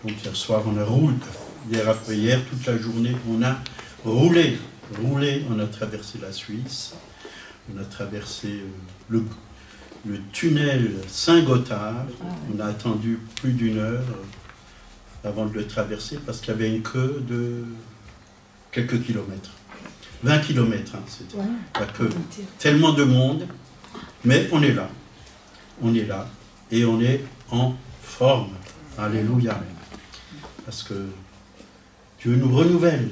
Donc hier soir, on a roulé. Hier après hier, toute la journée, on a roulé. On a traversé la Suisse. On a traversé le tunnel Saint-Gothard. On a attendu plus d'1 heure avant de le traverser parce qu'il y avait une queue de quelques kilomètres. 20 kilomètres, hein, c'était la queue. Tellement de monde, mais on est là. On est là et on est en forme. Alléluia. Parce que Dieu nous renouvelle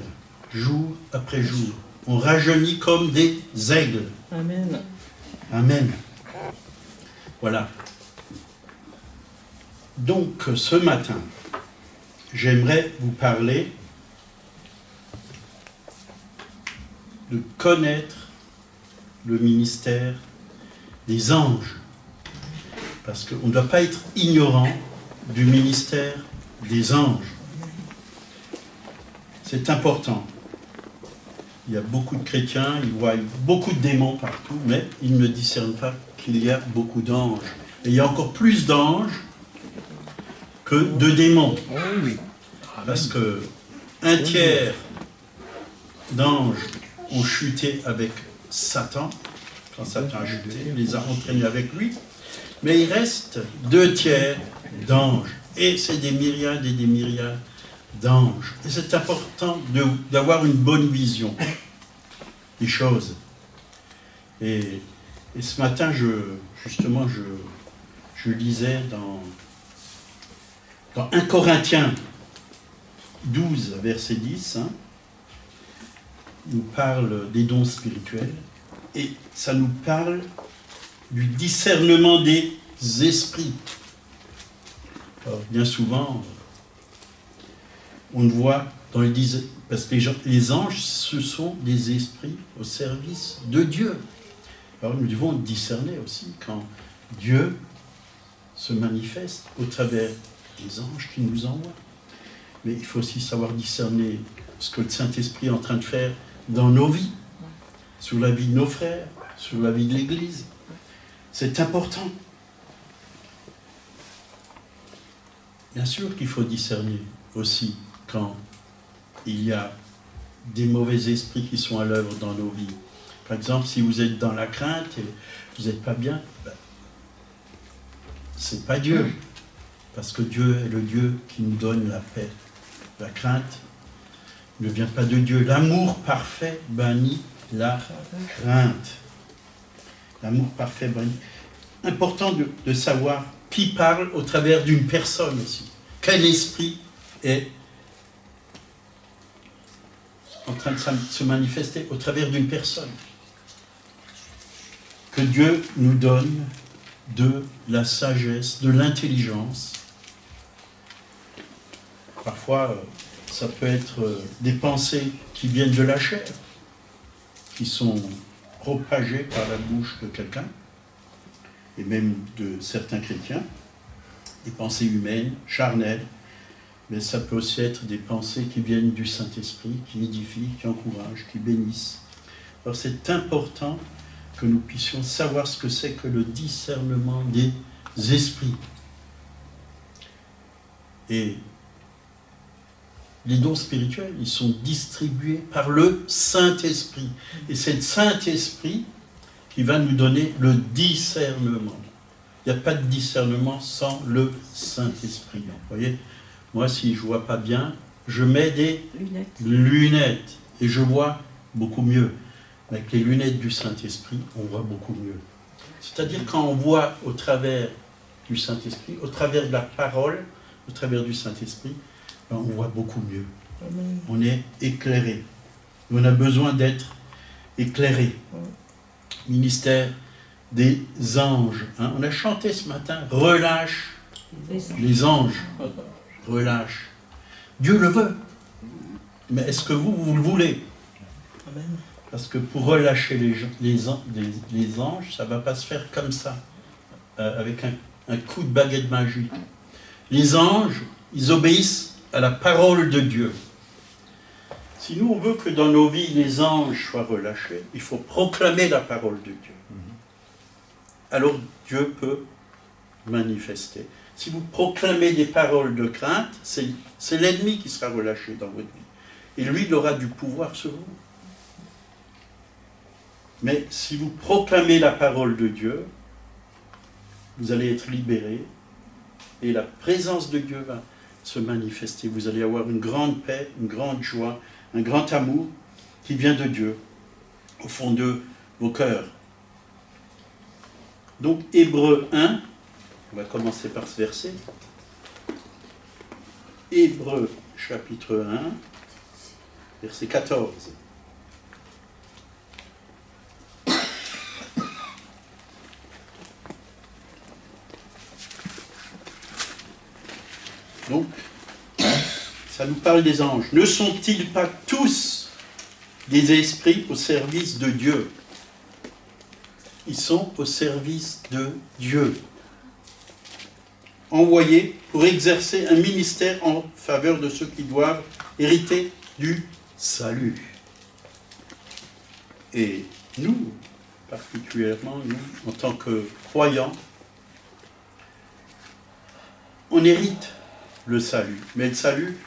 jour après jour. On rajeunit comme des aigles. Amen. Amen. Voilà. Donc, ce matin, j'aimerais vous parler de connaître le ministère des anges. Parce qu'on ne doit pas être ignorant du ministère des anges. C'est important. Il y a beaucoup de chrétiens, ils voient beaucoup de démons partout, mais ils ne discernent pas qu'il y a beaucoup d'anges. Et il y a encore plus d'anges que de démons. Parce que 1/3 d'anges ont chuté avec Satan, quand Satan a chuté, il les a entraînés avec lui, mais il reste 2/3 d'anges, et c'est des myriades et des myriades d'anges. Et c'est important d'avoir une bonne vision des choses. Et ce matin, je lisais dans 1 Corinthiens 12, verset 10, hein, nous parle des dons spirituels, et ça nous parle du discernement des esprits. Alors, bien souvent, on le voit dans les parce que les anges, ce sont des esprits au service de Dieu. Alors nous devons discerner aussi quand Dieu se manifeste au travers des anges qui nous envoient. Mais il faut aussi savoir discerner ce que le Saint-Esprit est en train de faire dans nos vies, sur la vie de nos frères, sur la vie de l'Église. C'est important. Bien sûr qu'il faut discerner aussi quand il y a des mauvais esprits qui sont à l'œuvre dans nos vies. Par exemple, si vous êtes dans la crainte et vous n'êtes pas bien, c'est pas Dieu. Parce que Dieu est le Dieu qui nous donne la paix. La crainte ne vient pas de Dieu. L'amour parfait bannit la crainte. L'amour parfait bannit. Important de savoir qui parle au travers d'une personne aussi. Quel esprit est en train de se manifester au travers d'une personne. Que Dieu nous donne de la sagesse, de l'intelligence. Parfois, ça peut être des pensées qui viennent de la chair, qui sont propagées par la bouche de quelqu'un, et même de certains chrétiens, des pensées humaines, charnelles, mais ça peut aussi être des pensées qui viennent du Saint-Esprit, qui édifient, qui encouragent, qui bénissent. Alors c'est important que nous puissions savoir ce que c'est que le discernement des esprits. Et les dons spirituels, ils sont distribués par le Saint-Esprit. Et c'est le Saint-Esprit qui va nous donner le discernement. Il n'y a pas de discernement sans le Saint-Esprit. Vous voyez, moi, si je ne vois pas bien, je mets des lunettes et je vois beaucoup mieux. Avec les lunettes du Saint-Esprit, on voit beaucoup mieux. C'est-à-dire quand on voit au travers du Saint-Esprit, au travers de la parole, au travers du Saint-Esprit, on voit beaucoup mieux. Amen. On est éclairé. On a besoin d'être éclairé. Ministère des anges. Hein? On a chanté ce matin, relâche les anges. Relâche. Dieu le veut. Mais est-ce que vous le voulez? Amen. Parce que pour relâcher les anges, ça ne va pas se faire comme ça, avec un coup de baguette magique. Les anges, ils obéissent à la parole de Dieu. Si nous, on veut que dans nos vies, les anges soient relâchés, il faut proclamer la parole de Dieu. Alors Dieu peut manifester. si vous proclamez des paroles de crainte, c'est l'ennemi qui sera relâché dans votre vie. Et lui, il aura du pouvoir sur vous. Mais si vous proclamez la parole de Dieu, vous allez être libérés et la présence de Dieu va se manifester. Vous allez avoir une grande paix, une grande joie, un grand amour qui vient de Dieu, au fond de vos cœurs. Donc, Hébreux 1, on va commencer par ce verset. Hébreux chapitre 1, verset 14. Donc, ça nous parle des anges. Ne sont-ils pas tous des esprits au service de Dieu? Ils sont au service de Dieu, envoyés pour exercer un ministère en faveur de ceux qui doivent hériter du salut. Et nous, particulièrement, nous, en tant que croyants, on hérite le salut. Mais le salut,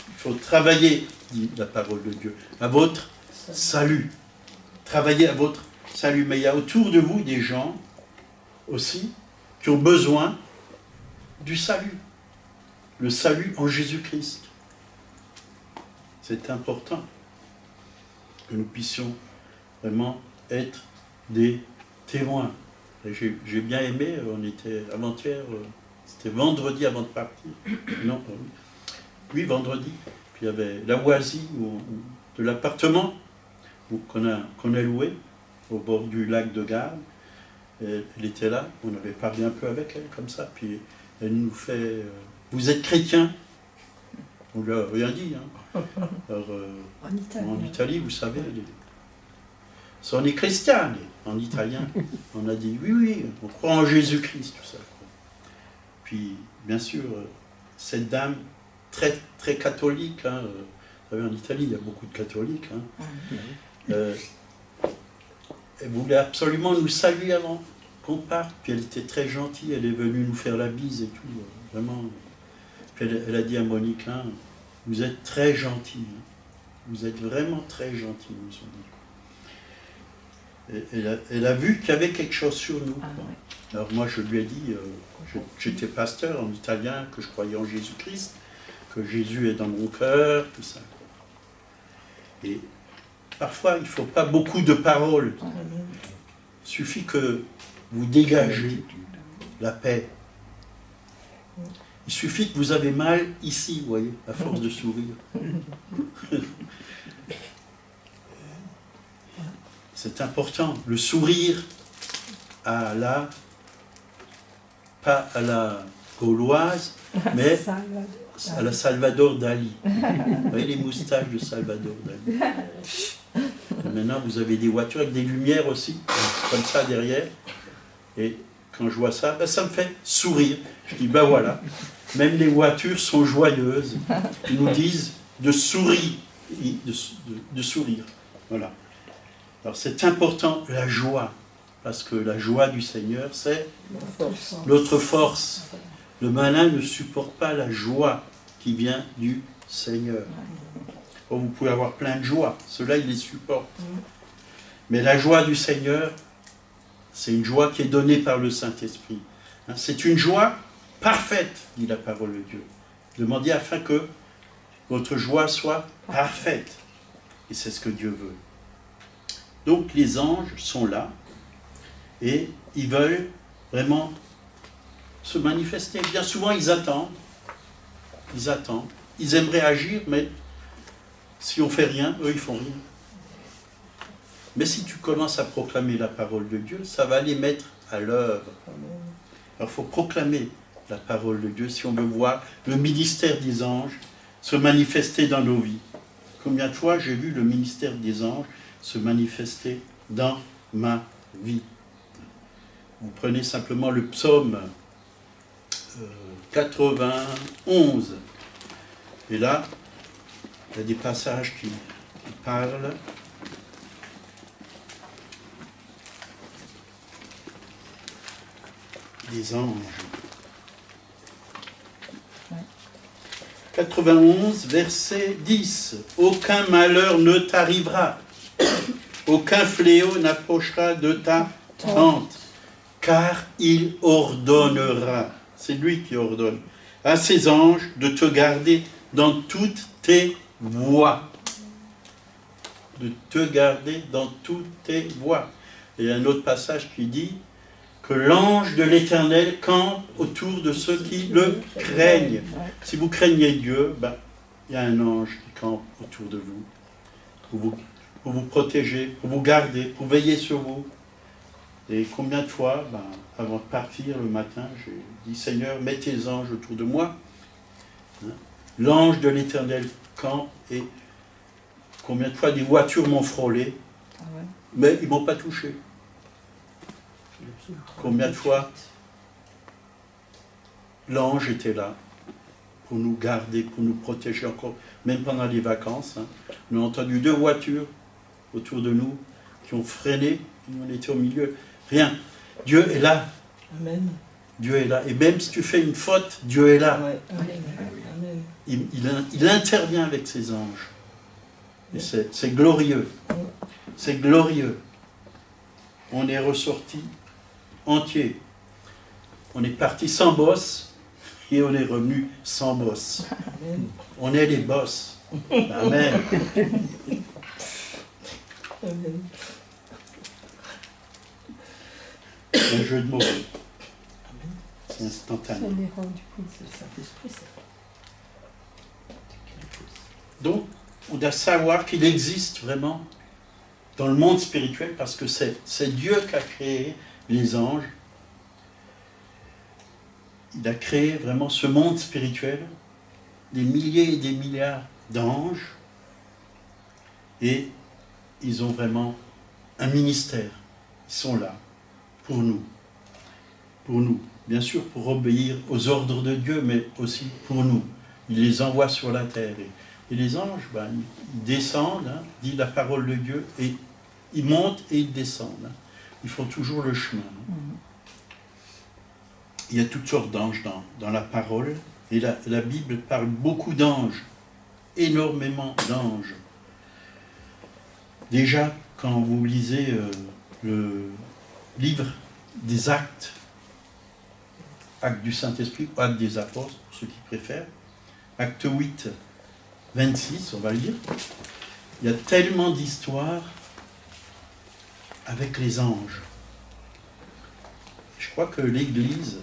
il faut travailler, dit la parole de Dieu, à votre salut. Travaillez à votre salut. Mais il y a autour de vous des gens aussi qui ont besoin du salut. Le salut en Jésus-Christ. C'est important que nous puissions vraiment être des témoins. J'ai bien aimé, on était avant-hier, c'était vendredi avant de partir. Non, oui, vendredi. Puis il y avait la Oasie de l'appartement qu'on a loué au bord du lac de Garde. Elle était là, on avait parlé un peu avec elle comme ça. Puis elle nous fait vous êtes chrétien? On lui a rien dit. Hein. Alors, en Italie, vous savez, on est chrétien en italien. On a dit oui, on croit en Jésus-Christ, tout ça. Puis, bien sûr, cette dame très, très catholique, hein, vous savez, en Italie, il y a beaucoup de catholiques, hein, elle voulait absolument nous saluer avant qu'on parte. Puis elle était très gentille, elle est venue nous faire la bise et tout, vraiment. Puis elle a dit à Monique, hein, vous êtes très gentil, hein. Vous êtes vraiment très gentil, nous ont dit. Elle a vu qu'il y avait quelque chose sur nous. Ouais. Alors moi je lui ai dit, j'étais pasteur en italien, que je croyais en Jésus-Christ, que Jésus est dans mon cœur, tout ça. Et parfois il ne faut pas beaucoup de paroles. Il suffit que vous dégagez la paix. Il suffit que vous avez mal ici, vous voyez, à force de sourire. C'est important. Le sourire pas à la gauloise, mais à la Salvador Dali. Vous voyez les moustaches de Salvador Dali. Et maintenant, vous avez des voitures avec des lumières aussi, comme ça derrière. Et quand je vois ça, ça me fait sourire. Je dis, ben voilà, même les voitures sont joyeuses. Ils nous disent de sourire. De sourire. Voilà. Alors c'est important, la joie. Parce que la joie du Seigneur, c'est notre force. Le malin ne supporte pas la joie qui vient du Seigneur. Bon, vous pouvez avoir plein de joie, ceux-là, ils les supportent. Mais la joie du Seigneur, c'est une joie qui est donnée par le Saint-Esprit. C'est une joie parfaite, dit la parole de Dieu. Demandez afin que votre joie soit parfaite. Et c'est ce que Dieu veut. Donc les anges sont là et ils veulent vraiment se manifester. Bien souvent, ils attendent. Ils attendent. Ils aimeraient agir, mais si on ne fait rien, eux, ils ne font rien. Mais si tu commences à proclamer la parole de Dieu, ça va les mettre à l'œuvre. Alors, il faut proclamer la parole de Dieu si on veut voir le ministère des anges se manifester dans nos vies. Combien de fois j'ai vu le ministère des anges se manifester dans ma vie? Vous prenez simplement le psaume 91. Et là, il y a des passages qui parlent des anges. 91, verset 10. Aucun malheur ne t'arrivera, aucun fléau n'approchera de ta tente, car il ordonnera, c'est lui qui ordonne, à ses anges de te garder dans toutes tes voies. De te garder dans toutes tes voies. Et il y a un autre passage qui dit que l'ange de l'Éternel campe autour de ceux qui le craignent. Si vous craignez Dieu, il y a un ange qui campe autour de vous pour vous protéger, pour vous garder, pour veiller sur vous. Et combien de fois, avant de partir le matin, j'ai dit, Seigneur, mets tes anges autour de moi. L'ange de l'Éternel campe, et combien de fois des voitures m'ont frôlé, mais ils ne m'ont pas touché. Combien de fois l'ange était là pour nous garder, pour nous protéger encore, même pendant les vacances. On a entendu 2 voitures autour de nous qui ont freiné, on était au milieu. Rien. Dieu est là. Amen. Dieu est là. Et même si tu fais une faute, Dieu est là. Ouais. Amen. Il intervient avec ses anges. Et c'est glorieux. C'est glorieux. On est ressorti entier. On est parti sans boss et on est revenu sans boss. Amen. On est les boss. Amen. Amen. Un jeu de mots. Amen. C'est Ça instantané. les rend du coup. C'est le Saint-Esprit, ça. Donc, on doit savoir qu'il existe vraiment dans le monde spirituel, parce que c'est Dieu qui a créé les anges. Il a créé vraiment ce monde spirituel, des milliers et des milliards d'anges, et ils ont vraiment un ministère. Ils sont là pour nous. Pour nous. Bien sûr, pour obéir aux ordres de Dieu, mais aussi pour nous. Il les envoie sur la terre. Et les anges, ils descendent, dit la parole de Dieu, et ils montent et ils descendent. Ils font toujours le chemin. Il y a toutes sortes d'anges dans la parole, et la Bible parle beaucoup d'anges, énormément d'anges. Déjà, quand vous lisez le livre des Actes, Actes du Saint-Esprit, ou Actes des Apôtres, pour ceux qui préfèrent, Acte 8, 26, on va le lire. Il y a tellement d'histoires avec les anges. Je crois que l'Église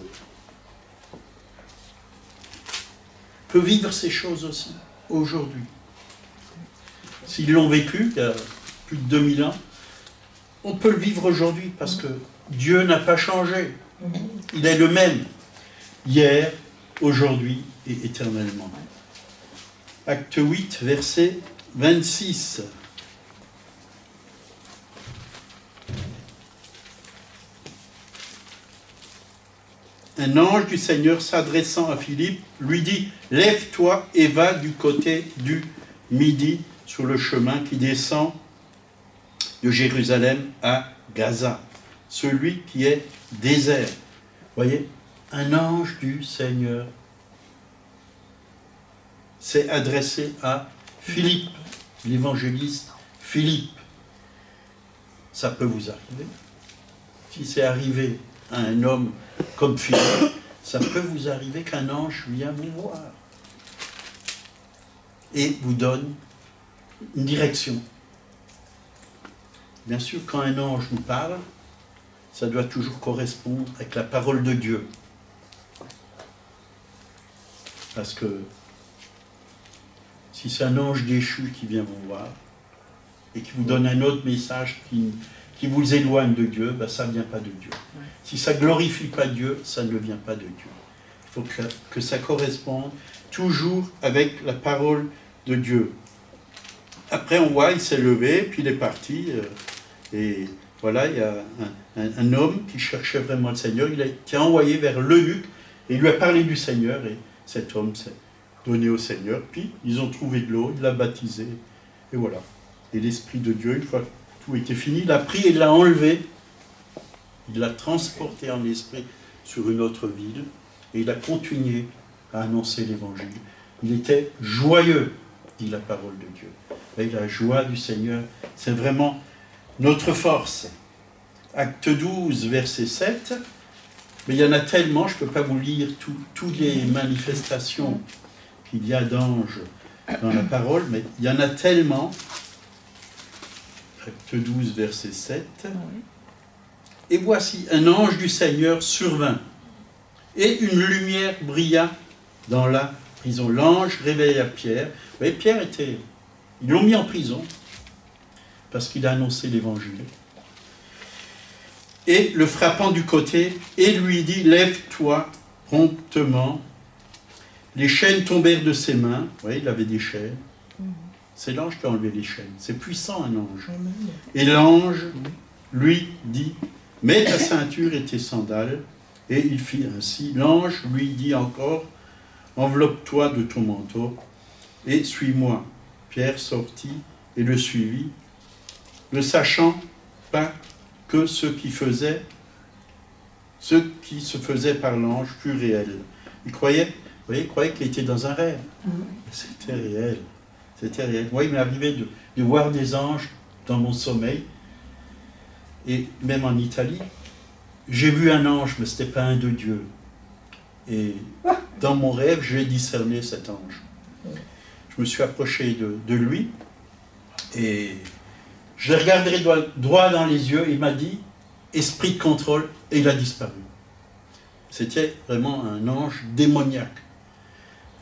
peut vivre ces choses aussi, aujourd'hui. S'ils l'ont vécu, il y a plus de 2000 ans, on peut le vivre aujourd'hui, parce que Dieu n'a pas changé. Il est le même, hier, aujourd'hui et éternellement. Acte 8, verset 26. Un ange du Seigneur s'adressant à Philippe lui dit « Lève-toi et va du côté du midi sur le chemin qui descend de Jérusalem à Gaza, celui qui est désert. » Voyez, un ange du Seigneur s'est adressé à Philippe, l'évangéliste Philippe. Ça peut vous arriver. Si c'est arrivé à un homme comme Philippe, ça peut vous arriver qu'un ange vient vous voir et vous donne une direction. Bien sûr, quand un ange nous parle, ça doit toujours correspondre avec la parole de Dieu. Parce que si c'est un ange déchu qui vient vous voir et qui vous donne un autre message qui vous éloigne de Dieu, ça ne vient pas de Dieu. Si ça ne glorifie pas Dieu, ça ne vient pas de Dieu. Il faut que ça corresponde toujours avec la parole de Dieu. Après, on voit, il s'est levé, puis il est parti. Et voilà, il y a un homme qui cherchait vraiment le Seigneur. Il a été envoyé vers l'eunuque et il lui a parlé du Seigneur. Et cet homme s'est donné au Seigneur. Puis, ils ont trouvé de l'eau, il l'a baptisé. Et voilà. Et l'Esprit de Dieu, une fois que tout était fini, il l'a pris et l'a enlevé. Il l'a transporté en esprit sur une autre ville. Et il a continué à annoncer l'Évangile. Il était joyeux, dit la parole de Dieu. Et la joie du Seigneur, c'est vraiment notre force. Acte 12, verset 7. Mais il y en a tellement, je ne peux pas vous lire toutes les manifestations qu'il y a d'anges dans la parole, mais il y en a tellement. Acte 12, verset 7. Et voici, un ange du Seigneur survint, et une lumière brilla dans la prison. L'ange réveilla Pierre. Vous voyez, Pierre était... Ils l'ont mis en prison, parce qu'il a annoncé l'évangile. Et le frappant du côté, et lui dit, lève-toi promptement. Les chaînes tombèrent de ses mains. Vous voyez, il avait des chaînes. C'est l'ange qui a enlevé les chaînes. C'est puissant, un ange. Et l'ange lui dit, mets ta ceinture et tes sandales. Et il fit ainsi. L'ange lui dit encore, enveloppe-toi de ton manteau et suis-moi. Pierre sortit et le suivit, ne sachant pas que ce qui se faisait par l'ange fut réel. Il croyait, vous voyez, il croyait qu'il était dans un rêve. C'était réel. C'était réel. Moi, il m'est arrivé de voir des anges dans mon sommeil. Et même en Italie, j'ai vu un ange, mais ce n'était pas un de Dieu. Et dans mon rêve, j'ai discerné cet ange. Je me suis approché de lui et je l'ai regardé droit dans les yeux. Il m'a dit, esprit de contrôle, et il a disparu. C'était vraiment un ange démoniaque.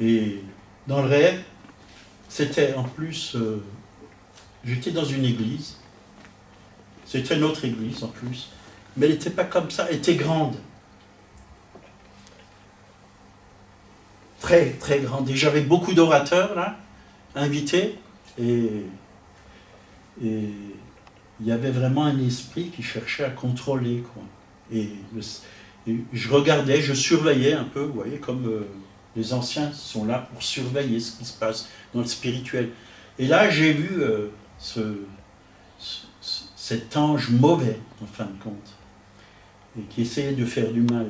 Et dans le rêve, c'était en plus, j'étais dans une église, c'était notre église en plus, mais elle n'était pas comme ça, elle était grande. Très, très grande. Et j'avais beaucoup d'orateurs là, invités, et il y avait vraiment un esprit qui cherchait à contrôler, quoi. Et je regardais, je surveillais un peu, vous voyez, comme les anciens sont là pour surveiller ce qui se passe dans le spirituel. Et là, j'ai vu cet ange mauvais, en fin de compte, et qui essayait de faire du mal.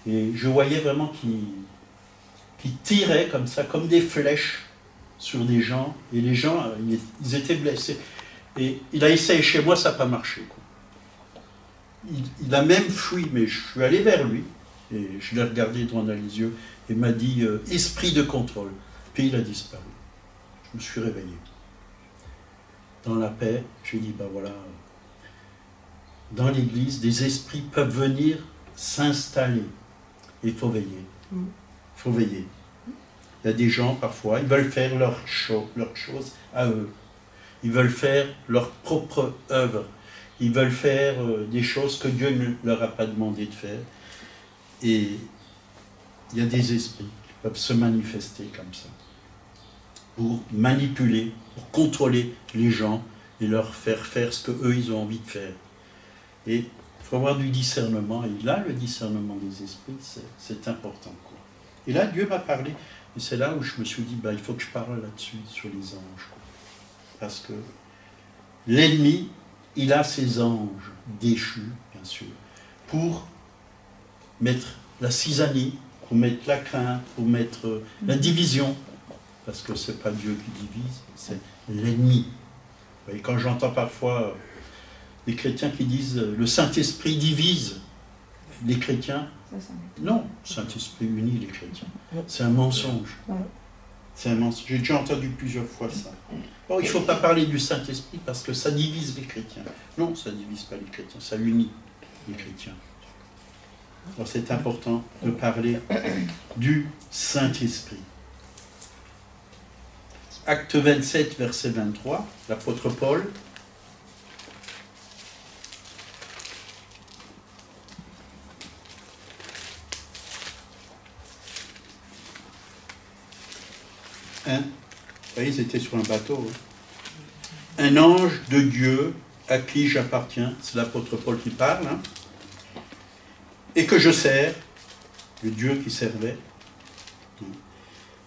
Et je voyais vraiment qu'il tirait comme ça, comme des flèches sur des gens, et les gens, ils étaient blessés. Et il a essayé chez moi, ça n'a pas marché, quoi. Il a même fui, mais je suis allé vers lui, et je l'ai regardé droit dans les yeux, et m'a dit « esprit de contrôle ». Puis il a disparu. Je me suis réveillé. Dans la paix, j'ai dit « ben voilà, dans l'église, des esprits peuvent venir s'installer. Il faut veiller. Il faut veiller. Il y a des gens, parfois, ils veulent faire leur chose à eux. Ils veulent faire leur propre œuvre. Ils veulent faire des choses que Dieu ne leur a pas demandé de faire. Et il y a des esprits qui peuvent se manifester comme ça, pour manipuler, pour contrôler les gens et leur faire faire ce qu'eux, ils ont envie de faire. Et il faut avoir du discernement. Et là, le discernement des esprits, c'est important, quoi. Et là, Dieu m'a parlé. Et c'est là où je me suis dit, il faut que je parle là-dessus, sur les anges, quoi. Parce que l'ennemi, il a ses anges déchus, bien sûr, pour mettre la cisanie, pour mettre la crainte, pour mettre la division, parce que ce n'est pas Dieu qui divise, c'est l'ennemi. Et quand j'entends parfois des chrétiens qui disent « le Saint-Esprit divise les chrétiens », non, le Saint-Esprit unit les chrétiens. C'est un mensonge. C'est un mensonge. J'ai déjà entendu plusieurs fois ça. Bon, il ne faut pas parler du Saint-Esprit parce que ça divise les chrétiens. Non, ça ne divise pas les chrétiens, ça unit les chrétiens. Alors c'est important de parler du Saint-Esprit. Acte 27, verset 23, l'apôtre Paul. Vous voyez, ils étaient sur un bateau. Un ange de Dieu à qui j'appartiens, c'est l'apôtre Paul qui parle, et que je sers, le Dieu qui servait,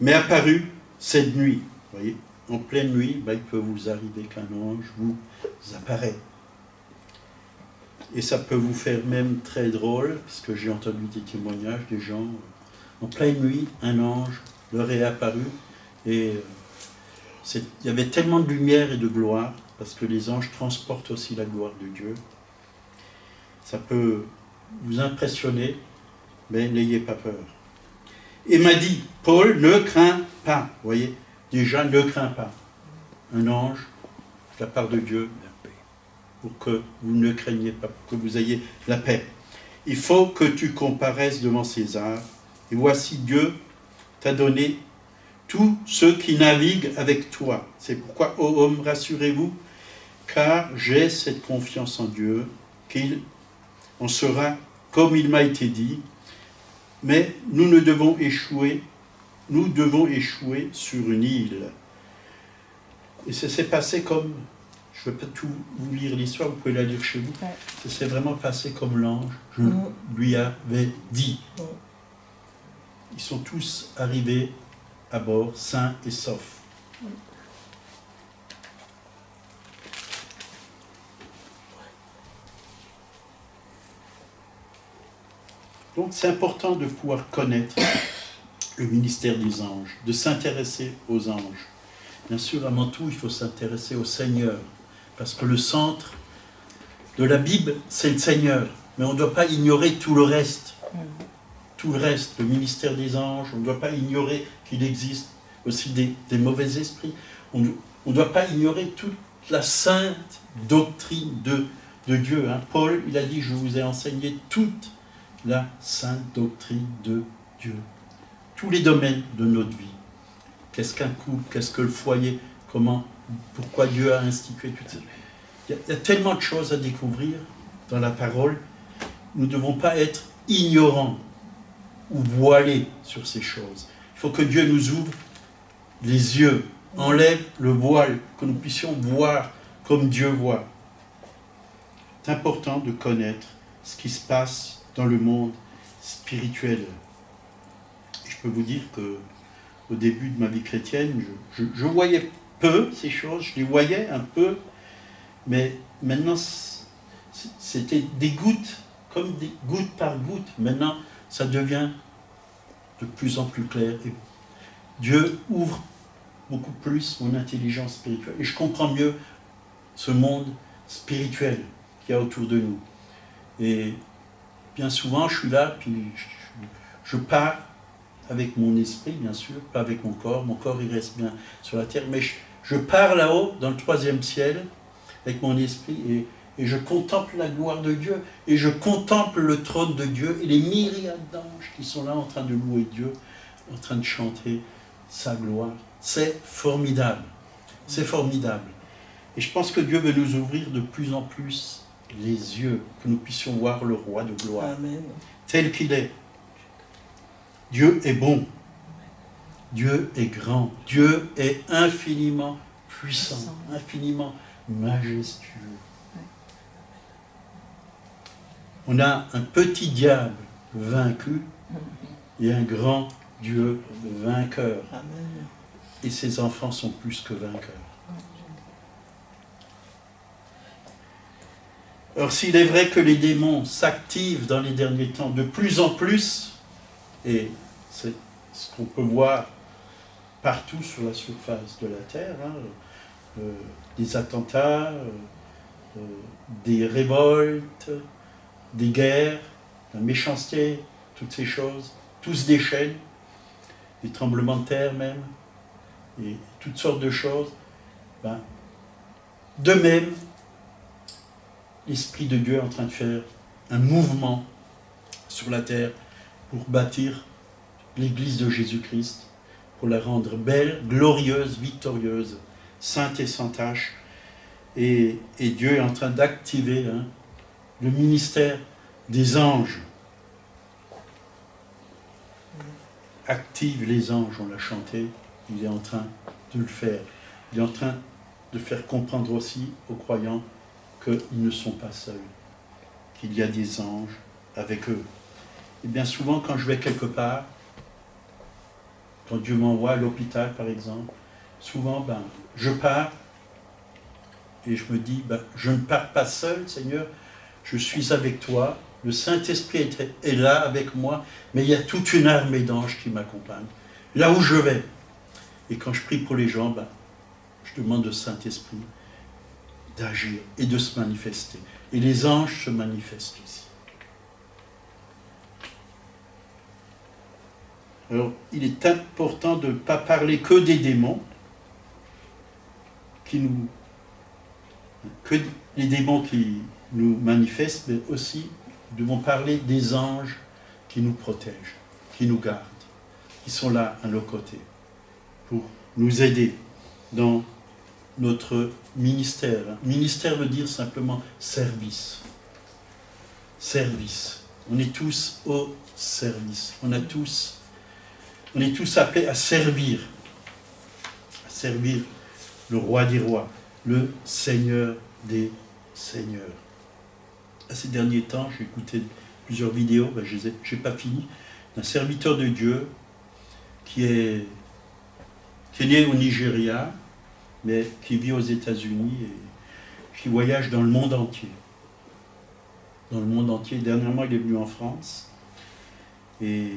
m'est apparu cette nuit. Vous voyez, en pleine nuit, il peut vous arriver qu'un ange vous apparaît. Et ça peut vous faire même très drôle, parce que j'ai entendu des témoignages des gens, en pleine nuit, un ange leur est apparu, Et il y avait tellement de lumière et de gloire, parce que les anges transportent aussi la gloire de Dieu. Ça peut vous impressionner, mais n'ayez pas peur. Et m'a dit, Paul, ne crains pas. Vous voyez, déjà, ne crains pas. Un ange, de la part de Dieu, pour que vous ne craigniez pas, pour que vous ayez la paix. Il faut que tu comparaisses devant César. Et voici, Dieu t'a donné tous ceux qui naviguent avec toi. C'est pourquoi, ô homme, rassurez-vous, car j'ai cette confiance en Dieu, qu'il en sera comme il m'a été dit. Mais nous devons échouer sur une île. Et ça s'est passé comme, je ne vais pas tout vous lire l'histoire, vous pouvez la lire chez vous. Ouais. Ça s'est vraiment passé comme l'ange lui avait dit. Ils sont tous arrivés à bord, sains et saufs. Donc c'est important de pouvoir connaître le ministère des anges, de s'intéresser aux anges. Bien sûr, avant tout, il faut s'intéresser au Seigneur, parce que le centre de la Bible, c'est le Seigneur. Mais on ne doit pas ignorer tout le reste. Tout le reste, le ministère des anges, on ne doit pas ignorer qu'il existe aussi des mauvais esprits. On ne doit pas ignorer toute la sainte doctrine de Dieu. Hein. Paul, il a dit, je vous ai enseigné toute la sainte doctrine de Dieu. Tous les domaines de notre vie. Qu'est-ce qu'un couple, qu'est-ce que le foyer, pourquoi Dieu a institué tout ça. Il y a tellement de choses à découvrir dans la parole. Nous ne devons pas être ignorants ou voilés sur ces choses. Il faut que Dieu nous ouvre les yeux, enlève le voile, que nous puissions voir comme Dieu voit. C'est important de connaître ce qui se passe dans le monde spirituel. Et je peux vous dire que au début de ma vie chrétienne, je voyais peu ces choses, je les voyais un peu, mais maintenant c'était des gouttes, comme des gouttes par gouttes. Maintenant, ça devient de plus en plus clair. Et Dieu ouvre beaucoup plus mon intelligence spirituelle. Et je comprends mieux ce monde spirituel qu'il y a autour de nous. Et bien souvent, je suis là, puis je pars avec mon esprit, bien sûr, pas avec mon corps. Mon corps, il reste bien sur la terre. Mais je pars là-haut, dans le 3e ciel, avec mon esprit, et je contemple la gloire de Dieu, et je contemple le trône de Dieu, et les myriades d'anges qui sont là en train de louer Dieu, en train de chanter sa gloire. C'est formidable. C'est formidable. Et je pense que Dieu veut nous ouvrir de plus en plus les yeux, que nous puissions voir le roi de gloire, Amen. tel qu'il est. Dieu est bon. Dieu est grand. Dieu est infiniment puissant, infiniment majestueux. On a un petit diable vaincu et un grand Dieu vainqueur. Amen. Et ses enfants sont plus que vainqueurs. Alors s'il est vrai que les démons s'activent dans les derniers temps de plus en plus, et c'est ce qu'on peut voir partout sur la surface de la Terre, hein, des attentats, des révoltes, des guerres, la méchanceté, toutes ces choses, tout se déchaîne, des tremblements de terre même, et toutes sortes de choses. De même, l'Esprit de Dieu est en train de faire un mouvement sur la terre pour bâtir l'Église de Jésus-Christ, pour la rendre belle, glorieuse, victorieuse, sainte et sans tache. Et Dieu est en train d'activer le ministère des anges. Active les anges, on l'a chanté, il est en train de le faire. Il est en train de faire comprendre aussi aux croyants qu'ils ne sont pas seuls, qu'il y a des anges avec eux. Et bien souvent, quand je vais quelque part, quand Dieu m'envoie à l'hôpital par exemple, souvent je pars et je me dis, je ne pars pas seul, Seigneur, je suis avec toi, le Saint-Esprit est là avec moi, mais il y a toute une armée d'anges qui m'accompagnent, là où je vais. Et quand je prie pour les gens, je demande au Saint-Esprit d'agir et de se manifester. Et les anges se manifestent aussi. Alors, il est important de ne pas parler que des démons, que les démons qui nous manifestent, mais aussi nous devons parler des anges qui nous protègent, qui nous gardent, qui sont là à nos côtés, pour nous aider dans notre ministère. Ministère veut dire simplement service. Service. On est tous au service. On est tous appelés à servir le roi des rois, le Seigneur des seigneurs. À ces derniers temps, j'ai écouté plusieurs vidéos, je n'ai pas fini, d'un serviteur de Dieu qui est né au Nigeria, mais qui vit aux États-Unis et qui voyage dans le monde entier. Dans le monde entier. Dernièrement, il est venu en France. Et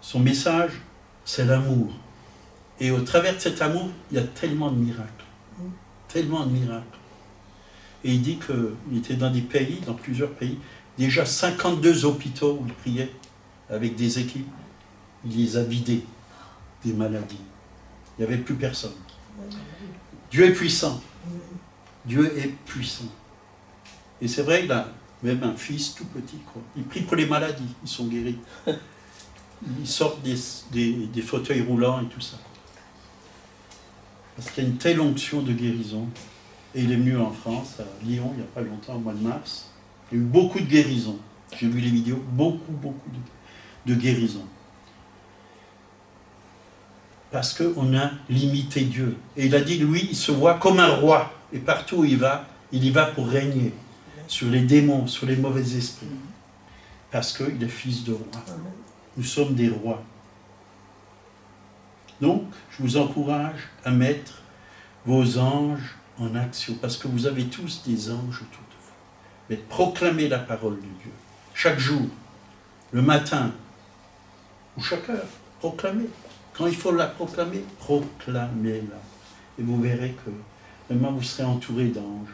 son message, c'est l'amour. Et au travers de cet amour, il y a tellement de miracles. Tellement de miracles. Et il dit qu'il était dans des pays, dans plusieurs pays, déjà 52 hôpitaux où il priait avec des équipes. Il les a vidés des maladies. Il n'y avait plus personne. Dieu est puissant. Dieu est puissant. Et c'est vrai, il a même un fils tout petit, quoi. Il prie pour les maladies, ils sont guéris. Ils sortent des fauteuils roulants et tout ça. Parce qu'il y a une telle onction de guérison. Et il est venu en France, à Lyon, il n'y a pas longtemps, au mois de mars. Il y a eu beaucoup de guérisons. J'ai vu les vidéos, beaucoup de guérisons. Parce qu'on a limité Dieu. Et il a dit, lui, il se voit comme un roi. Et partout où il y va pour régner sur les démons, sur les mauvais esprits. Parce qu'il est fils de roi. Nous sommes des rois. Donc, je vous encourage à mettre vos anges en action. Parce que vous avez tous des anges autour de vous. Mais proclamez la parole de Dieu. Chaque jour, le matin, ou chaque heure, proclamez. Quand il faut la proclamer, proclamez-la. Et vous verrez que vraiment vous serez entouré d'anges.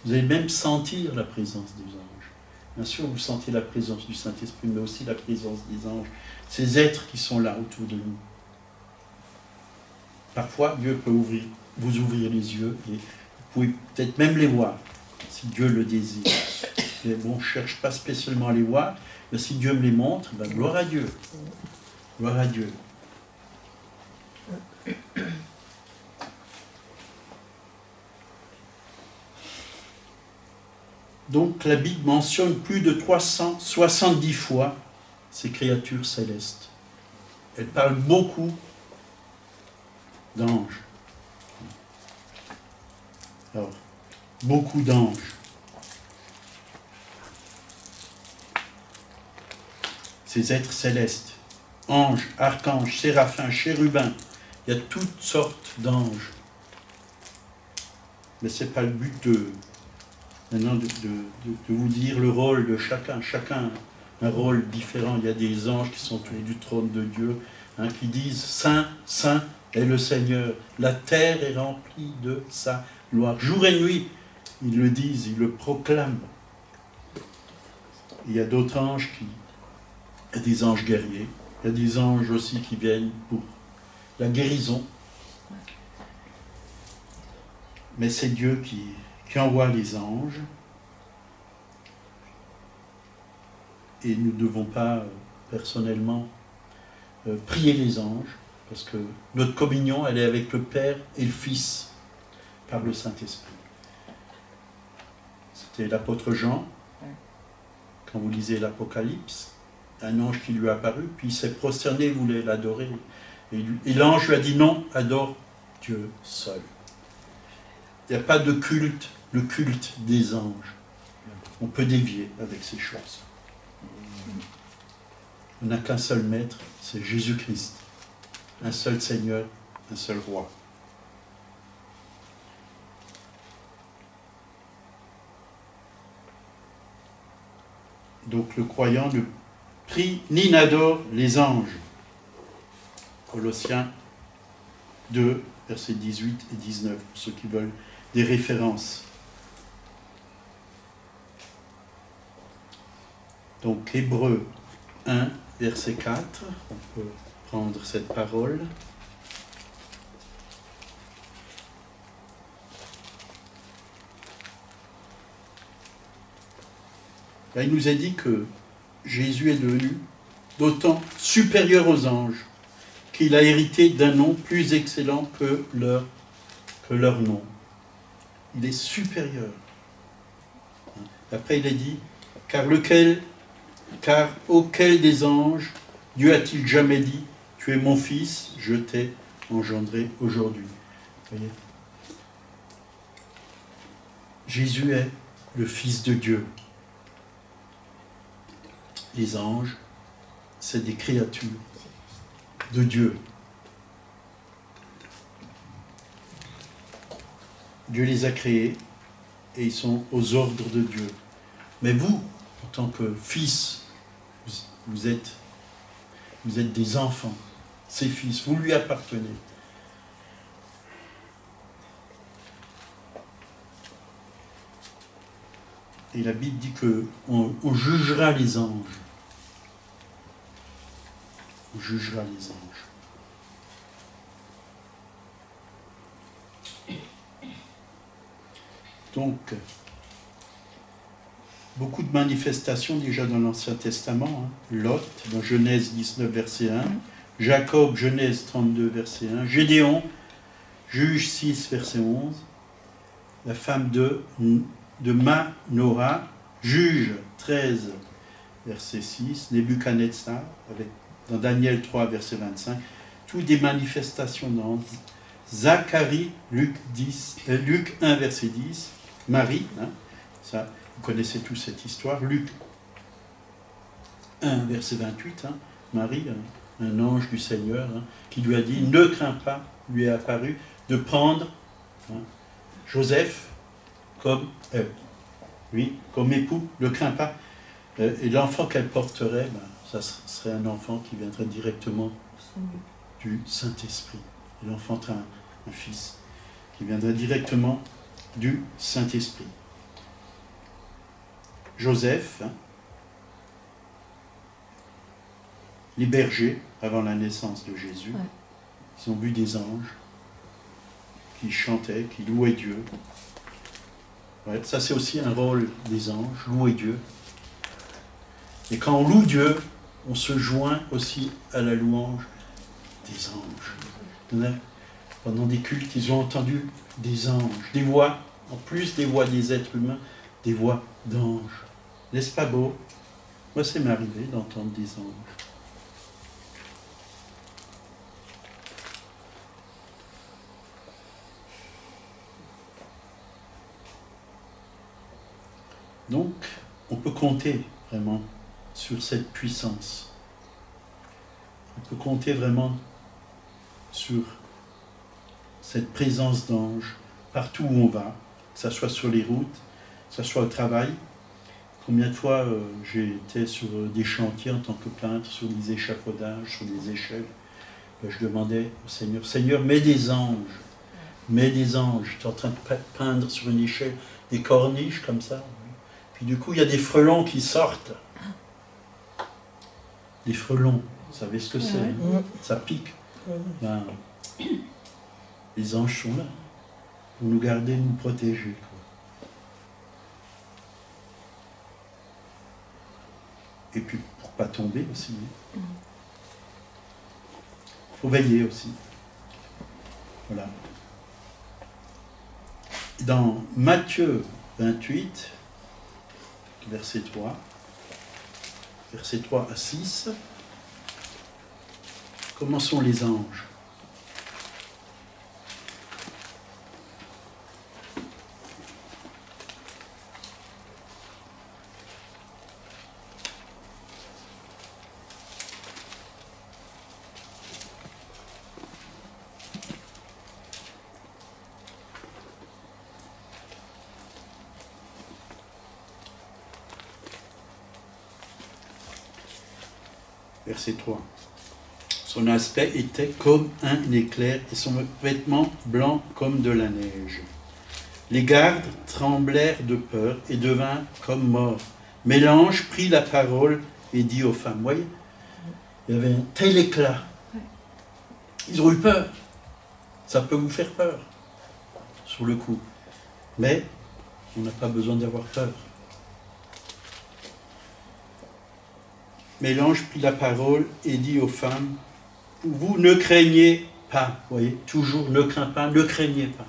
Vous allez même sentir la présence des anges. Bien sûr, vous sentez la présence du Saint-Esprit, mais aussi la présence des anges. Ces êtres qui sont là autour de nous. Parfois, Dieu peut vous ouvrir les yeux et vous pouvez peut-être même les voir, si Dieu le désire. Mais bon, je ne cherche pas spécialement à les voir, mais si Dieu me les montre, gloire à Dieu. Gloire à Dieu. Donc la Bible mentionne plus de 370 fois ces créatures célestes. Elle parle beaucoup d'anges. Alors, beaucoup d'anges. Ces êtres célestes, anges, archanges, séraphins, chérubins, il y a toutes sortes d'anges. Mais ce n'est pas le but maintenant de vous dire le rôle de chacun. Chacun a un rôle différent. Il y a des anges qui sont autour du trône de Dieu, qui disent « Saint, Saint est le Seigneur, la terre est remplie de sa gloire. » Jour et nuit, ils le disent, ils le proclament. Il y a d'autres anges il y a des anges guerriers, il y a des anges aussi qui viennent pour la guérison. Mais c'est Dieu qui envoie les anges. Et nous ne devons pas, personnellement, prier les anges, parce que notre communion, elle est avec le Père et le Fils, par le Saint-Esprit. C'était l'apôtre Jean, quand vous lisez l'Apocalypse, un ange qui lui est apparu, puis il s'est prosterné, il voulait l'adorer. Et l'ange lui a dit non, adore Dieu seul. Il n'y a pas de culte, le culte des anges. On peut dévier avec ces choses. On n'a qu'un seul maître, c'est Jésus-Christ. Un seul Seigneur, un seul roi. Donc le croyant ne prie ni n'adore les anges. Colossiens 2, versets 18 et 19, pour ceux qui veulent des références. Donc, Hébreux 1, verset 4, on peut prendre cette parole. Là, il nous a dit que Jésus est devenu d'autant supérieur aux anges qu'il a hérité d'un nom plus excellent que leur nom. Il est supérieur. Après, il a dit, car auquel des anges Dieu a-t-il jamais dit, tu es mon fils, je t'ai engendré aujourd'hui. Voyez ? Jésus est le Fils de Dieu. Les anges, c'est des créatures de Dieu. Dieu les a créés et ils sont aux ordres de Dieu. Mais vous, en tant que fils, vous êtes des enfants, ses fils, vous lui appartenez. Et la Bible dit qu'on jugera les anges. On jugera les anges. Donc, beaucoup de manifestations déjà dans l'Ancien Testament. Lot, dans Genèse 19, verset 1. Jacob, Genèse 32, verset 1. Gédéon, Juge 6, verset 11. La femme de Manoah, Juge 13, verset 6. Nebuchadnezzar, dans Daniel 3, verset 25. Toutes des manifestations dans Zacharie, Luc 1, verset 10. Marie, ça, vous connaissez tous cette histoire. Luc 1, verset 28. Marie, un ange du Seigneur, qui lui a dit, ne crains pas, lui est apparu, de prendre Joseph comme époux, ne crains pas. Et l'enfant qu'elle porterait, ça serait un enfant qui viendrait directement du Saint-Esprit. Elle enfantera un fils qui viendrait directement du Saint-Esprit. Joseph, les bergers, avant la naissance de Jésus, ils ont vu des anges qui chantaient, qui louaient Dieu. Ouais, ça, c'est aussi un rôle des anges, louer Dieu. Et quand on loue Dieu, on se joint aussi à la louange des anges. Pendant des cultes, ils ont entendu des anges, des voix, en plus des voix des êtres humains, des voix d'anges. N'est-ce pas beau? Moi, c'est m'arrivé d'entendre des anges. Donc, on peut compter vraiment sur cette puissance. On peut compter vraiment sur cette présence d'anges partout où on va, que ce soit sur les routes, que ce soit au travail. Combien de fois j'ai été sur des chantiers en tant que peintre, sur des échafaudages, sur des échelles. Je demandais au Seigneur, Seigneur, mets des anges. Mets des anges. Tu es en train de peindre sur une échelle des corniches comme ça. Puis du coup, il y a des frelons qui sortent. Des frelons, vous savez ce que c'est, hein? Ça pique. Ben, les anges sont là pour nous garder, nous protéger. Et puis pour ne pas tomber aussi. Il faut veiller aussi. Voilà. Dans Matthieu 28, verset 3, versets 3 à 6, comment sont les anges? Verset 3. Son aspect était comme un éclair et son vêtement blanc comme de la neige. Les gardes tremblèrent de peur et devinrent comme morts. Mais l'ange prit la parole et dit aux femmes, voyez, il y avait un tel éclat. Ils ont eu peur. Ça peut vous faire peur, sur le coup. Mais on n'a pas besoin d'avoir peur. Mais l'ange prit la parole et dit aux femmes, vous ne craignez pas, voyez, toujours ne crains pas, ne craignez pas.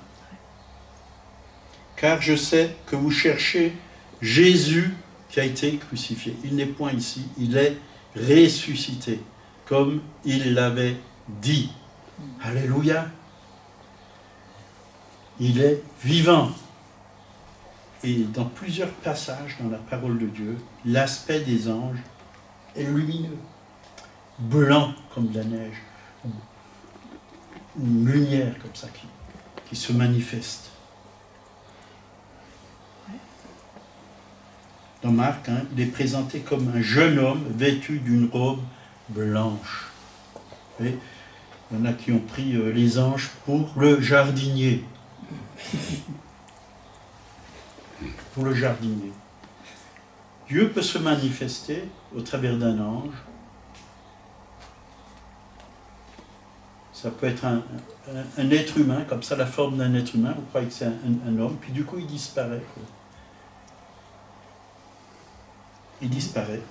Car je sais que vous cherchez Jésus qui a été crucifié. Il n'est point ici, il est ressuscité, comme il l'avait dit. Alléluia. Il est vivant. Et dans plusieurs passages dans la parole de Dieu, l'aspect des anges est lumineux, blanc comme de la neige, une lumière comme ça qui se manifeste. Dans Marc, il est présenté comme un jeune homme vêtu d'une robe blanche. Et il y en a qui ont pris les anges pour le jardinier. Pour le jardinier. Dieu peut se manifester au travers d'un ange. Ça peut être un être humain, comme ça, la forme d'un être humain. Vous croyez que c'est un homme, puis du coup, il disparaît. Quoi. Il disparaît.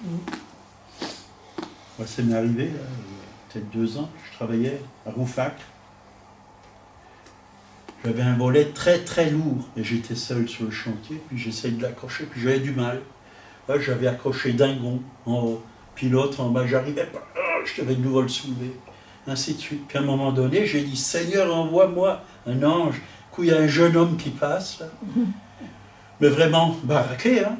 Moi, ça m'est arrivé, là, il y a peut-être 2 ans, je travaillais à Roufac. J'avais un volet très très lourd et j'étais seul sur le chantier, puis j'essayais de l'accrocher, puis j'avais du mal. Là, j'avais accroché d'un gond en haut, puis l'autre en bas, j'arrivais pas, je devais de nouveau le soulever, ainsi de suite. Puis à un moment donné, j'ai dit, Seigneur, envoie-moi un ange, où il y a un jeune homme qui passe, là. Mais vraiment baraqué, hein.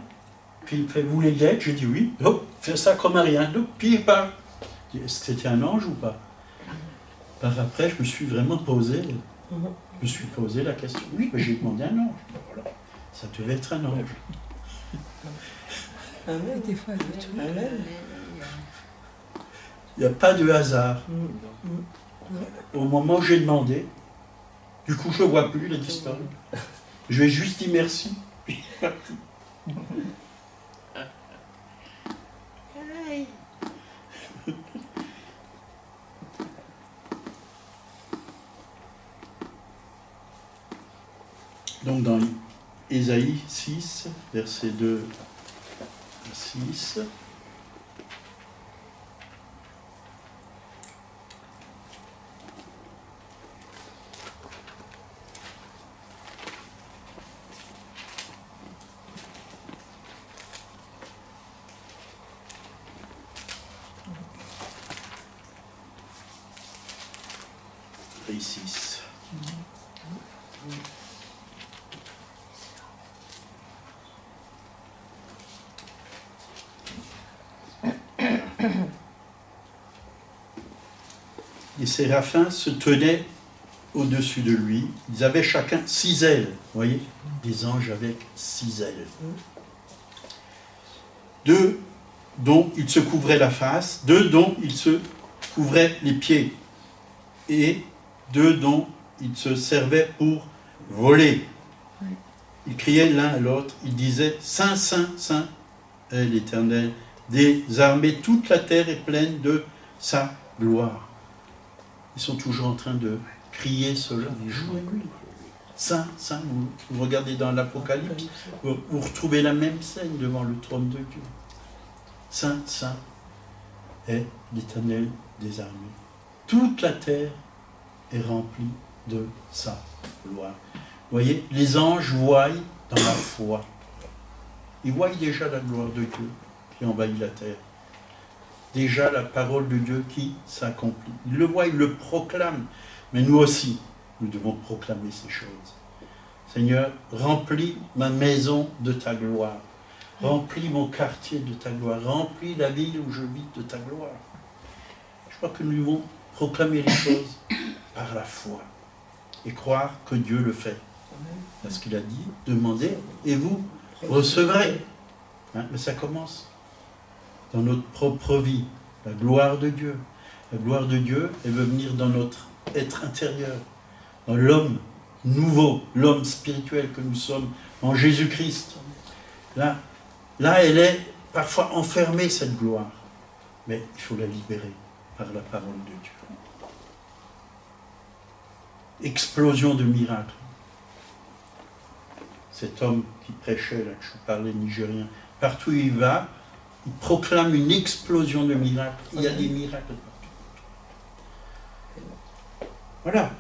Puis il me fait, vous voulez l'aide? J'ai dit oui. Hop, fais ça comme à rien. Hop, puis il part. Est-ce que c'était un ange ou pas? Par après, je me suis vraiment posé. Je me suis posé la question. Oui, mais j'ai demandé un ange. Voilà. Ça devait être un ange. Amen. Des fois, Amen. Il n'y a pas de hasard. Au moment où j'ai demandé, du coup, je ne le vois plus, il a disparu. Je lui ai juste dit merci. Puis il est parti. Donc dans Ésaïe 6, versets 2 à 6, Ésaïe 6. Les séraphins se tenaient au-dessus de lui. Ils avaient chacun 6 ailes. Vous voyez, des anges avec 6 ailes. 2 dont ils se couvraient la face, 2 dont ils se couvraient les pieds, et 2 dont ils se servaient pour voler. Ils criaient l'un à l'autre, ils disaient « Saint, Saint, Saint est l'Éternel des armées, toute la terre est pleine de sa gloire. » Ils sont toujours en train de crier cela, jour et nuit. Saint, Saint, vous regardez dans l'Apocalypse, vous retrouvez la même scène devant le trône de Dieu. Saint, Saint est l'Éternel des armées. Toute la terre est remplie de sa gloire. Vous voyez, les anges voient dans la foi. Ils voient déjà la gloire de Dieu qui envahit la terre. Déjà la parole de Dieu qui s'accomplit. Ils le voient, ils le proclament. Mais nous aussi, nous devons proclamer ces choses. Seigneur, remplis ma maison de ta gloire. Remplis mon quartier de ta gloire. Remplis la ville où je vis de ta gloire. Je crois que nous devons proclamer les choses par la foi. Et croire que Dieu le fait. Parce qu'il a dit, demandez et vous recevrez. Hein, mais ça commence dans notre propre vie, la gloire de Dieu. La gloire de Dieu, elle veut venir dans notre être intérieur, dans l'homme nouveau, l'homme spirituel que nous sommes en Jésus-Christ. Là, elle est parfois enfermée, cette gloire. Mais il faut la libérer par la parole de Dieu. Explosion de miracles. Cet homme qui prêchait, là, que je vous parlais, nigérien, partout où il va, il proclame une explosion de miracles. Il y a des miracles partout. Voilà,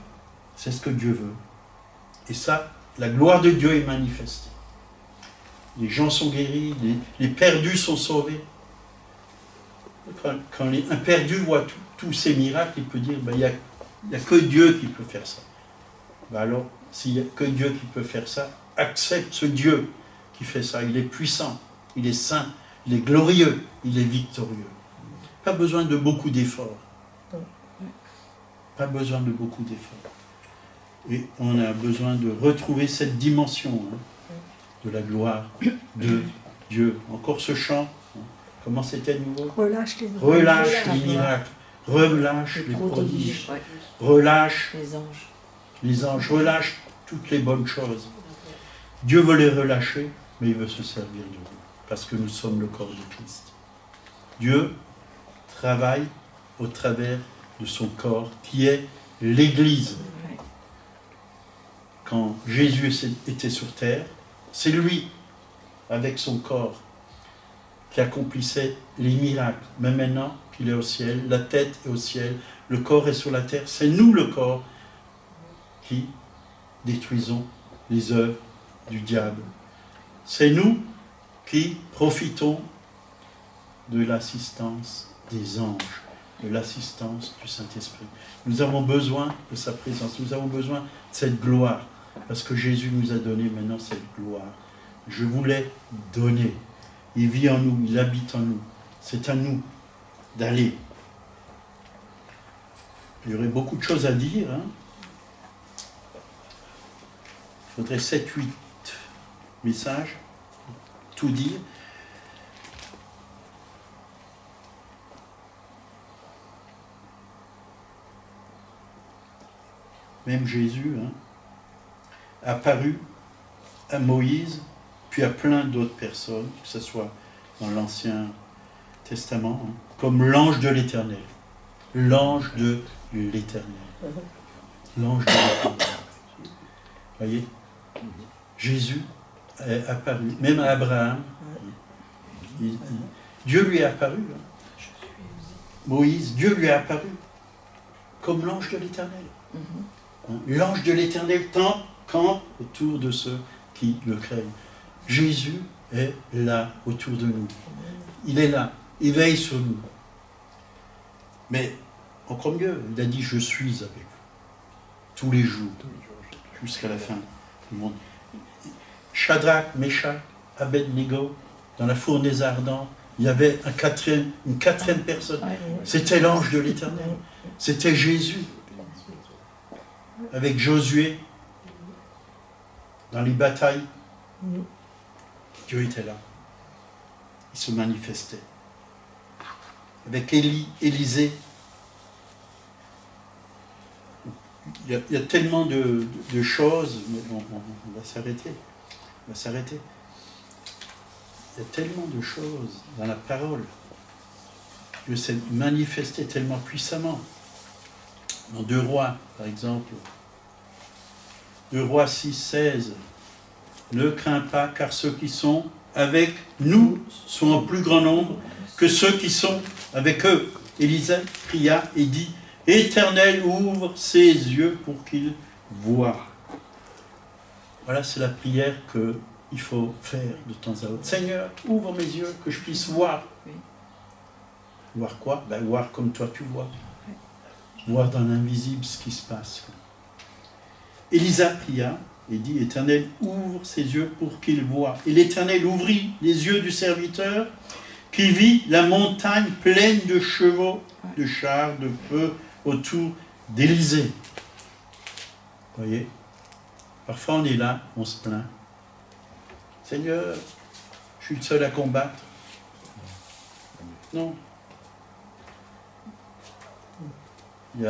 c'est ce que Dieu veut. Et ça, la gloire de Dieu est manifestée. Les gens sont guéris, les perdus sont sauvés. Quand un perdu voit tous ces miracles, il peut dire, il n'y a que Dieu qui peut faire ça. Alors, s'il n'y a que Dieu qui peut faire ça, accepte ce Dieu qui fait ça. Il est puissant, il est saint, il est glorieux, il est victorieux. Pas besoin de beaucoup d'efforts. Pas besoin de beaucoup d'efforts. Et on a besoin de retrouver cette dimension de la gloire de Dieu. Encore ce chant. Comment c'était de nouveau? Relâche les miracles, relâche les prodiges, relâche les anges, relâche toutes les bonnes choses. Dieu veut les relâcher, mais il veut se servir de vous, parce que nous sommes le corps de Christ. Dieu travaille au travers de son corps, qui est l'Église. Quand Jésus était sur terre, c'est lui, avec son corps, qui accomplissait les miracles. Mais maintenant qu'il est au ciel, la tête est au ciel, le corps est sur la terre, c'est nous le corps qui détruisons les œuvres du diable. C'est nous qui profitons de l'assistance des anges, de l'assistance du Saint-Esprit. Nous avons besoin de sa présence, nous avons besoin de cette gloire, parce que Jésus nous a donné maintenant cette gloire. Je vous l'ai donnée. Il vit en nous, il habite en nous. C'est à nous d'aller. Il y aurait beaucoup de choses à dire. Il faudrait 7-8 messages, tout dire. Même Jésus a apparu à Moïse, puis à plein d'autres personnes, que ce soit dans l'Ancien Testament, comme l'ange de l'Éternel. L'ange de l'Éternel. L'ange de l'Éternel. Voyez? Jésus est apparu, même à Abraham. Dieu lui est apparu. Moïse, Dieu lui est apparu comme l'ange de l'Éternel. L'ange de l'Éternel campe autour de ceux qui le craignent. Jésus est là, autour de nous. Il est là, il veille sur nous. Mais, encore mieux, il a dit, je suis avec vous, tous les jours, jusqu'à la fin du monde. Shadrach, Meshach, Abednego, dans la fournaise ardente, il y avait une quatrième personne. C'était l'ange de l'Éternel. C'était Jésus. Avec Josué, dans les batailles, Dieu était là. Il se manifestait. Avec Élisée, il y a tellement de choses, mais on va s'arrêter. On va s'arrêter. Il y a tellement de choses dans la parole. Dieu s'est manifesté tellement puissamment. Dans 2 Rois, par exemple. 2 Rois 6, 16. Ne crains pas, car ceux qui sont avec nous sont en plus grand nombre que ceux qui sont avec eux. Élisée pria et dit, Éternel, ouvre ses yeux pour qu'il voie. Voilà, c'est la prière qu'il faut faire de temps à autre. Seigneur, ouvre mes yeux, que je puisse voir. Voir quoi? Voir comme toi tu vois. Voir dans l'invisible ce qui se passe. Élisée pria et dit, Éternel, ouvre ses yeux pour qu'il voie. Et l'Éternel ouvrit les yeux du serviteur qui vit la montagne pleine de chevaux, de chars, de feu autour d'Élysée. Vous voyez? Parfois on est là, on se plaint. Seigneur, je suis le seul à combattre. Non. il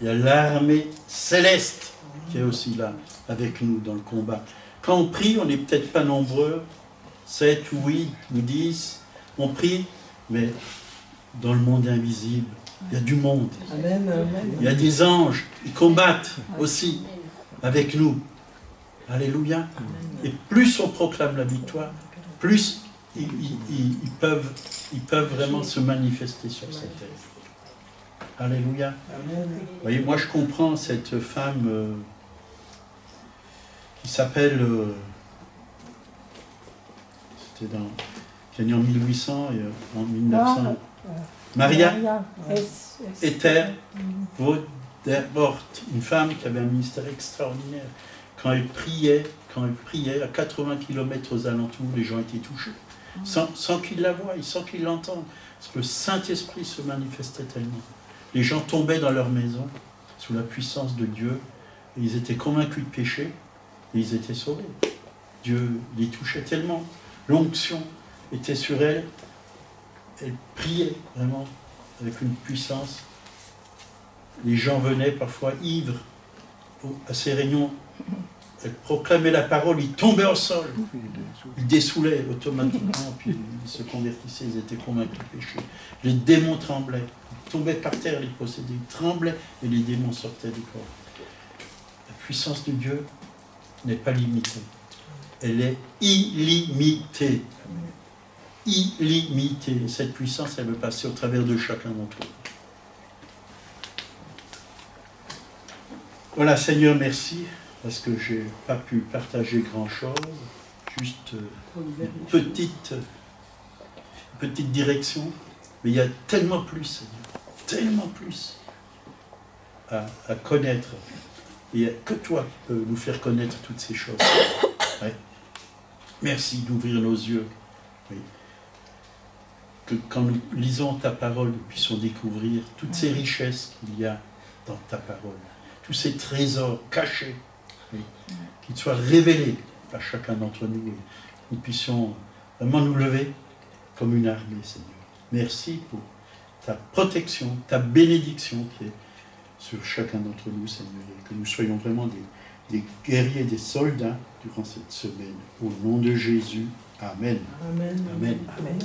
y a l'armée céleste qui est aussi là, avec nous dans le combat. Quand on prie, on n'est peut-être pas nombreux, 7 ou 8 ou 10, on prie, mais dans le monde invisible, il y a du monde. Amen, amen. Il y a des anges, ils combattent aussi avec nous. Alléluia. Et plus on proclame la victoire, plus ils peuvent vraiment se manifester sur cette terre. Alléluia. Amen. Vous voyez, moi je comprends cette femme qui s'appelle, qui est née en 1800 et en 1900. Maria Ether Vodervort, une femme qui avait un ministère extraordinaire. Quand elle priait à 80 km aux alentours, les gens étaient touchés. Sans qu'ils la voient, sans qu'ils l'entendent. Parce que le Saint-Esprit se manifestait tellement. Les gens tombaient dans leur maison sous la puissance de Dieu. Et ils étaient convaincus de péché et ils étaient sauvés. Dieu les touchait tellement. L'onction était sur elle. Elle priait vraiment avec une puissance. Les gens venaient parfois ivres à ces réunions. Elle proclamait la parole, ils tombaient au sol. Ils dessoulaient automatiquement, puis ils se convertissaient, ils étaient convaincus du péché. Les démons tremblaient. Ils tombaient par terre, les possédés. Ils tremblaient et les démons sortaient du corps. La puissance de Dieu n'est pas limitée. Elle est illimitée. Illimitée. Cette puissance, elle veut passer au travers de chacun d'entre nous. Voilà, Seigneur, merci, parce que je n'ai pas pu partager grand-chose, juste une petite direction, mais il y a tellement plus, Seigneur, tellement plus à connaître. Et il n'y a que toi qui peux nous faire connaître toutes ces choses. Ouais. Merci d'ouvrir nos yeux. Oui. Que quand nous lisons ta parole, nous puissions découvrir toutes ces richesses qu'il y a dans ta parole. Tous ces trésors cachés, oui, qu'ils soient révélés à chacun d'entre nous et nous puissions vraiment nous lever comme une armée, Seigneur. Merci pour ta protection, ta bénédiction qui est sur chacun d'entre nous, Seigneur, et que nous soyons vraiment des guerriers, des soldats durant cette semaine. Au nom de Jésus, Amen. Amen. Amen. Amen.